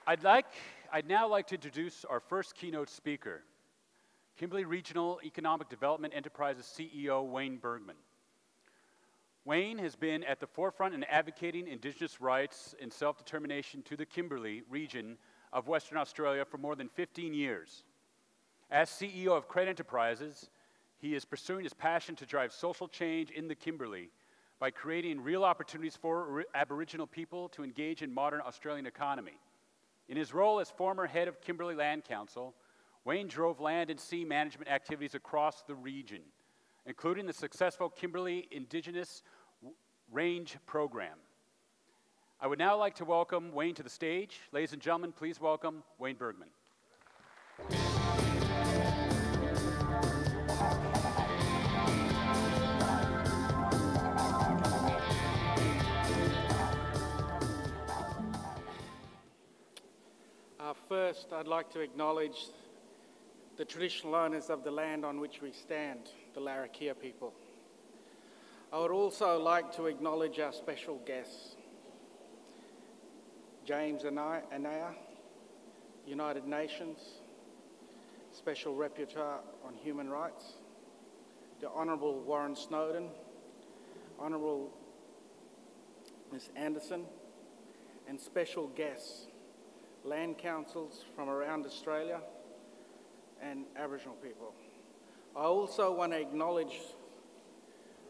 I'd now like to introduce our first keynote speaker, Kimberley Regional Economic Development Enterprises CEO, Wayne Bergmann. Wayne has been at the forefront in advocating Indigenous rights and self-determination to the Kimberley region of Western Australia for more than 15 years. As CEO of Kred Enterprises, he is pursuing his passion to drive social change in the Kimberley by creating real opportunities for Aboriginal people to engage in modern Australian economy. In his role as former head of Kimberley Land Council, Wayne drove land and sea management activities across the region, including the successful Kimberley Indigenous Range Program. I would now like to welcome Wayne to the stage. Ladies and gentlemen, please welcome Wayne Bergmann. First, I'd like to acknowledge the traditional owners of the land on which we stand, the Larrakia people. I would also like to acknowledge our special guests, James Anaya, United Nations, Special Rapporteur on Human Rights, the Honourable Warren Snowden, Honourable Ms Anderson, and special guests, land councils from around Australia and Aboriginal people. I also want to acknowledge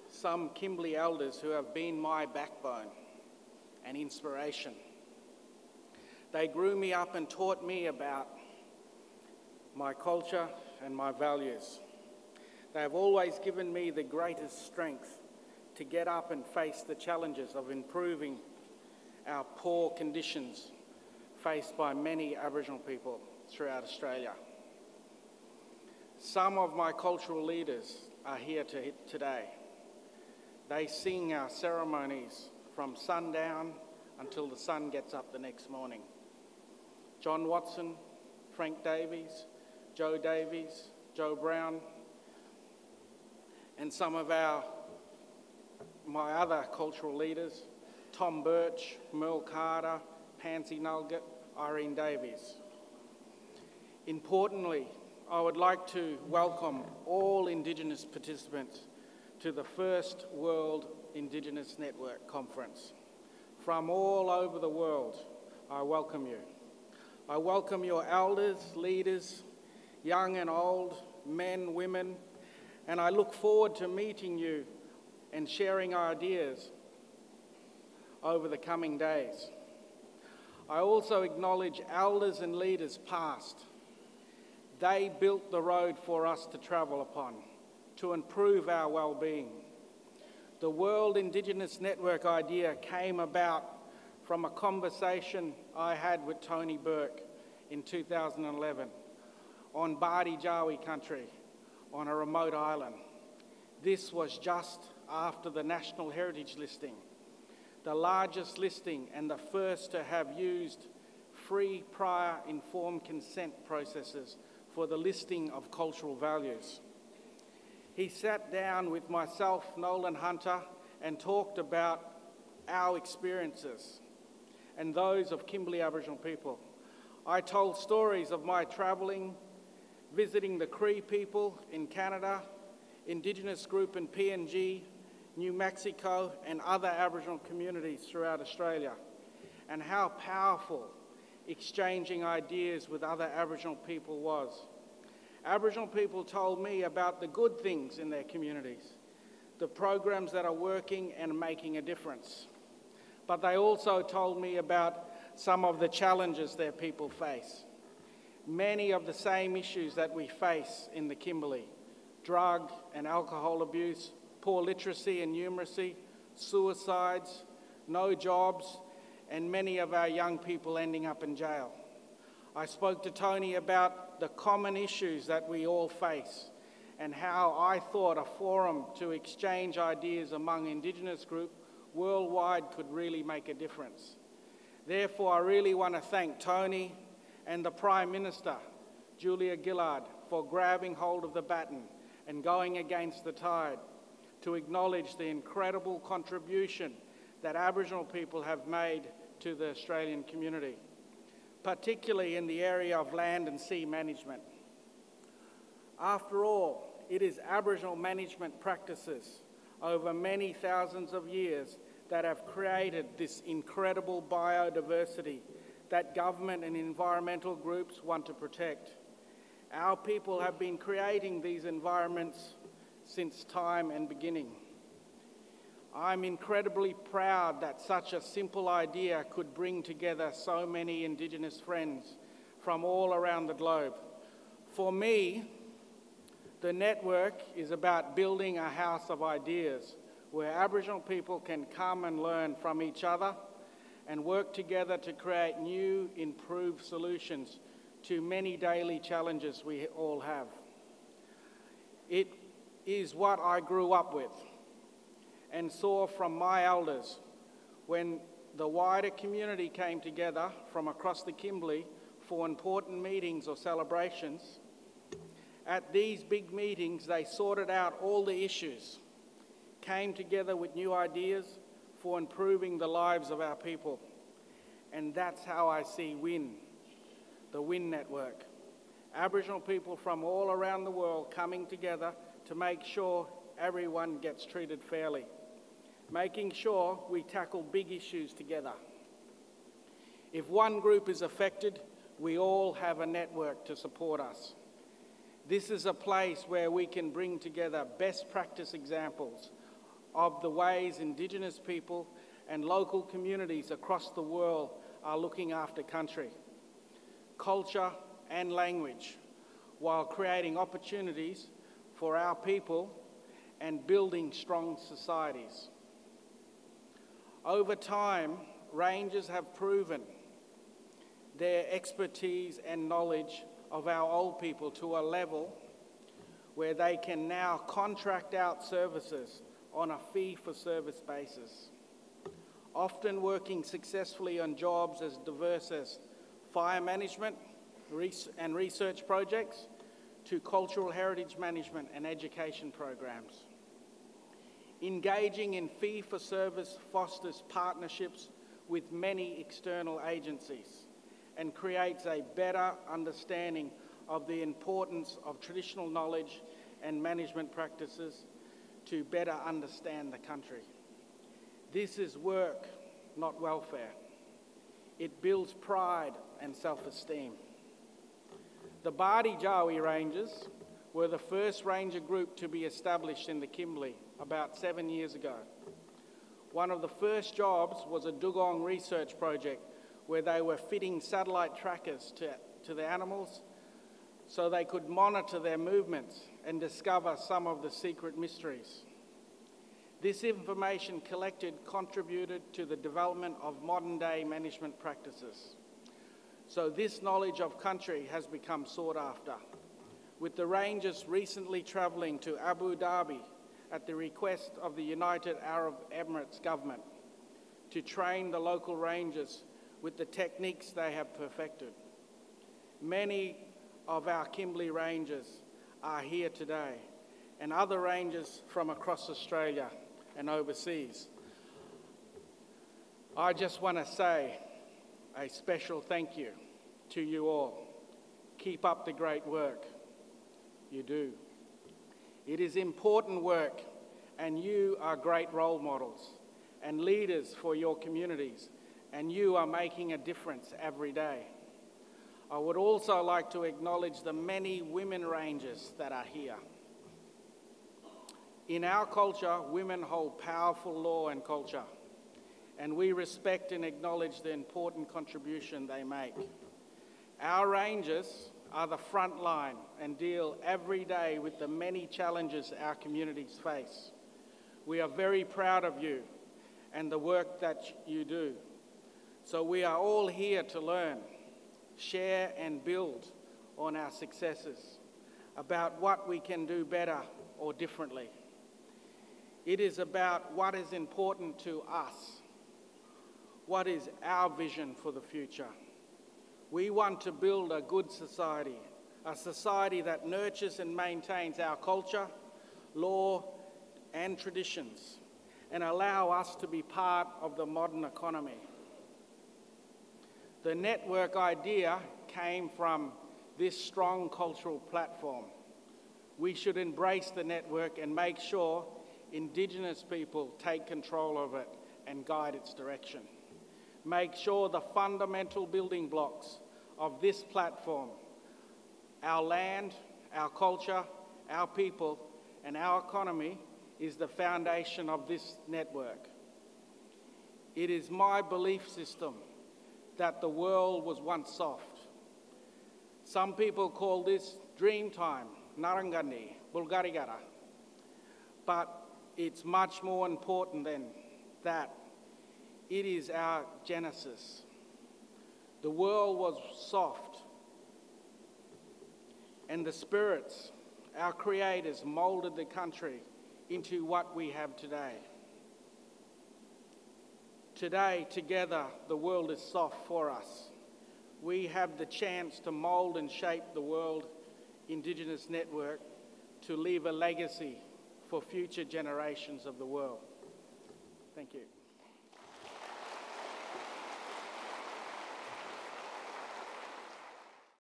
some Kimberley elders who have been my backbone and inspiration. They grew me up and taught me about my culture and my values. They have always given me the greatest strength to get up and face the challenges of improving our poor conditions faced by many Aboriginal people throughout Australia. Some of my cultural leaders are here today. They sing our ceremonies from sundown until the sun gets up the next morning. John Watson, Frank Davies, Joe Davies, Joe Brown, and some of my other cultural leaders, Tom Birch, Merle Carter, Pansy Nugget, Irene Davies. Importantly, I would like to welcome all Indigenous participants to the first World Indigenous Network Conference. From all over the world, I welcome you. I welcome your elders, leaders, young and old, men, women, and I look forward to meeting you and sharing ideas over the coming days. I also acknowledge elders and leaders past. They built the road for us to travel upon, to improve our well-being. The World Indigenous Network idea came about from a conversation I had with Tony Burke in 2011 on Bardi Jawi country on a remote island. This was just after the National Heritage Listing, the largest listing and the first to have used free prior informed consent processes for the listing of cultural values. He sat down with myself, Nolan Hunter, and talked about our experiences and those of Kimberley Aboriginal people. I told stories of my travelling, visiting the Cree people in Canada, Indigenous group in PNG, New Mexico, and other Aboriginal communities throughout Australia, and how powerful exchanging ideas with other Aboriginal people was. Aboriginal people told me about the good things in their communities, the programs that are working and making a difference. But they also told me about some of the challenges their people face. Many of the same issues that we face in the Kimberley: drug and alcohol abuse, poor literacy and numeracy, suicides, no jobs, and many of our young people ending up in jail. I spoke to Tony about the common issues that we all face and how I thought a forum to exchange ideas among Indigenous groups worldwide could really make a difference. Therefore, I really want to thank Tony and the Prime Minister, Julia Gillard, for grabbing hold of the baton and going against the tide to acknowledge the incredible contribution that Aboriginal people have made to the Australian community. particularly in the area of land and sea management. After all, it is Aboriginal management practices over many thousands of years that have created this incredible biodiversity that government and environmental groups want to protect. Our people have been creating these environments since time and beginning. I'm incredibly proud that such a simple idea could bring together so many Indigenous friends from all around the globe. For me, the network is about building a house of ideas where Aboriginal people can come and learn from each other and work together to create new, improved solutions to many daily challenges we all have. It is what I grew up with and saw from my elders when the wider community came together from across the Kimberley for important meetings or celebrations. At these big meetings, they sorted out all the issues, came together with new ideas for improving the lives of our people. And that's how I see WIN, the WIN network. Aboriginal people from all around the world coming together to make sure everyone gets treated fairly, making sure we tackle big issues together. If one group is affected, we all have a network to support us. This is a place where we can bring together best practice examples of the ways Indigenous people and local communities across the world are looking after country, culture and language, while creating opportunities for our people and building strong societies. Over time, rangers have proven their expertise and knowledge of our old people to a level where they can now contract out services on a fee-for-service basis, often working successfully on jobs as diverse as fire management and research projects to cultural heritage management and education programs. Engaging in fee-for-service fosters partnerships with many external agencies and creates a better understanding of the importance of traditional knowledge and management practices to better understand the country. This is work, not welfare. It builds pride and self-esteem. The Bardi Jawi Rangers were the first ranger group to be established in the Kimberley about 7 years ago. One of the first jobs was a dugong research project where they were fitting satellite trackers to the animals so they could monitor their movements and discover some of the secret mysteries. This information collected contributed to the development of modern-day management practices. So this knowledge of country has become sought after, with the Rangers recently travelling to Abu Dhabi at the request of the United Arab Emirates government to train the local Rangers with the techniques they have perfected. Many of our Kimberley Rangers are here today, and other Rangers from across Australia and overseas. I just want to say a special thank you to you all. Keep up the great work. You do. It is important work, and you are great role models and leaders for your communities, and you are making a difference every day. I would also like to acknowledge the many women rangers that are here. In our culture, women hold powerful law and culture, and we respect and acknowledge the important contribution they make. Our rangers are the front line and deal every day with the many challenges our communities face. We are very proud of you and the work that you do. So we are all here to learn, share and build on our successes, about what we can do better or differently. It is about what is important to us. What is our vision for the future? We want to build a good society, a society that nurtures and maintains our culture, law and traditions, and allow us to be part of the modern economy. The network idea came from this strong cultural platform. We should embrace the network and make sure Indigenous people take control of it and guide its direction. Make sure the fundamental building blocks of this platform, our land, our culture, our people, and our economy, is the foundation of this network. It is my belief system that the world was once soft. Some people call this dream time, Narangani, Bulgarigara. But it's much more important than that. It is our genesis. The world was soft, and the spirits, our creators, moulded the country into what we have today. Today, together, the world is soft for us. We have the chance to mould and shape the World Indigenous Network to leave a legacy for future generations of the world. Thank you.